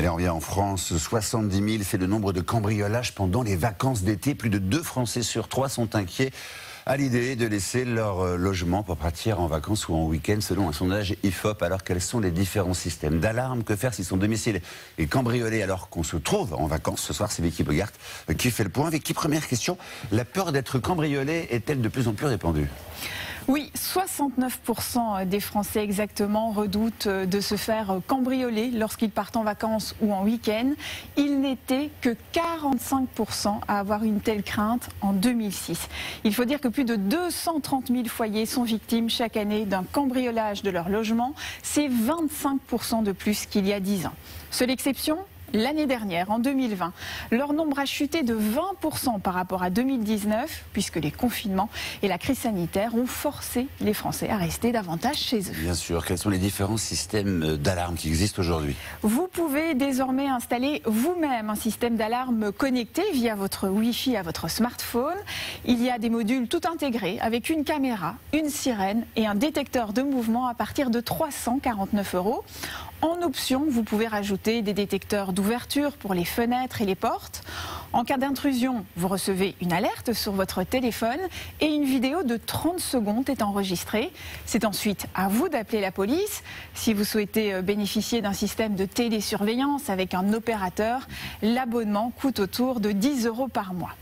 Allez, on revient en France. 70 000, c'est le nombre de cambriolages pendant les vacances d'été. Plus de 2 Français sur 3 sont inquiets à l'idée de laisser leur logement pour partir en vacances ou en week-end, selon un sondage IFOP. Alors, quels sont les différents systèmes d'alarme? Que faire si son domicile est cambriolé alors qu'on se trouve en vacances? Ce soir, c'est Vicky Bogart qui fait le point. Vicky, première question. La peur d'être cambriolé est-elle de plus en plus répandue? Oui, 69% des Français exactement redoutent de se faire cambrioler lorsqu'ils partent en vacances ou en week-end. Il n'était que 45% à avoir une telle crainte en 2006. Il faut dire que plus de 230 000 foyers sont victimes chaque année d'un cambriolage de leur logement. C'est 25% de plus qu'il y a 10 ans. Seule exception, l'année dernière, en 2020, leur nombre a chuté de 20% par rapport à 2019, puisque les confinements et la crise sanitaire ont forcé les Français à rester davantage chez eux. Bien sûr, quels sont les différents systèmes d'alarme qui existent aujourd'hui? Vous pouvez désormais installer vous-même un système d'alarme connecté via votre Wi-Fi à votre smartphone. Il y a des modules tout intégrés avec une caméra, une sirène et un détecteur de mouvement à partir de 349 €. En option, vous pouvez rajouter des détecteurs d'ouverture pour les fenêtres et les portes. En cas d'intrusion, vous recevez une alerte sur votre téléphone et une vidéo de 30 secondes est enregistrée. C'est ensuite à vous d'appeler la police. Si vous souhaitez bénéficier d'un système de télésurveillance avec un opérateur, l'abonnement coûte autour de 10 € par mois.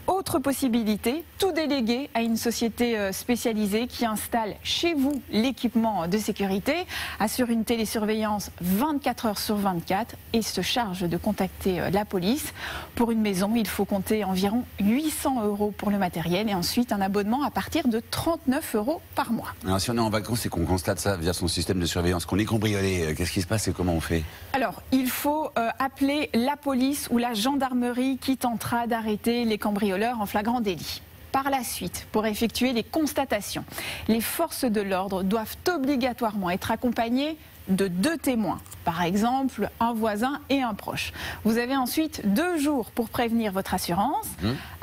Autre possibilité, tout déléguer à une société spécialisée qui installe chez vous l'équipement de sécurité, assure une télésurveillance 24 heures sur 24 et se charge de contacter la police. Pour une maison, il faut compter environ 800 € pour le matériel et ensuite un abonnement à partir de 39 € par mois. Alors si on est en vacances et qu'on constate ça via son système de surveillance, qu'on est cambriolé, qu'est-ce qui se passe et comment on fait? Alors, il faut appeler la police ou la gendarmerie qui tentera d'arrêter les cambrioleurs en flagrant délit. Par la suite, pour effectuer les constatations, les forces de l'ordre doivent obligatoirement être accompagnées de 2 témoins, par exemple un voisin et un proche. Vous avez ensuite 2 jours pour prévenir votre assurance.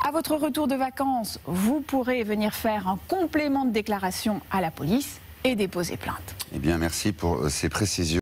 À votre retour de vacances, vous pourrez venir faire un complément de déclaration à la police et déposer plainte. Eh bien, merci pour ces précisions.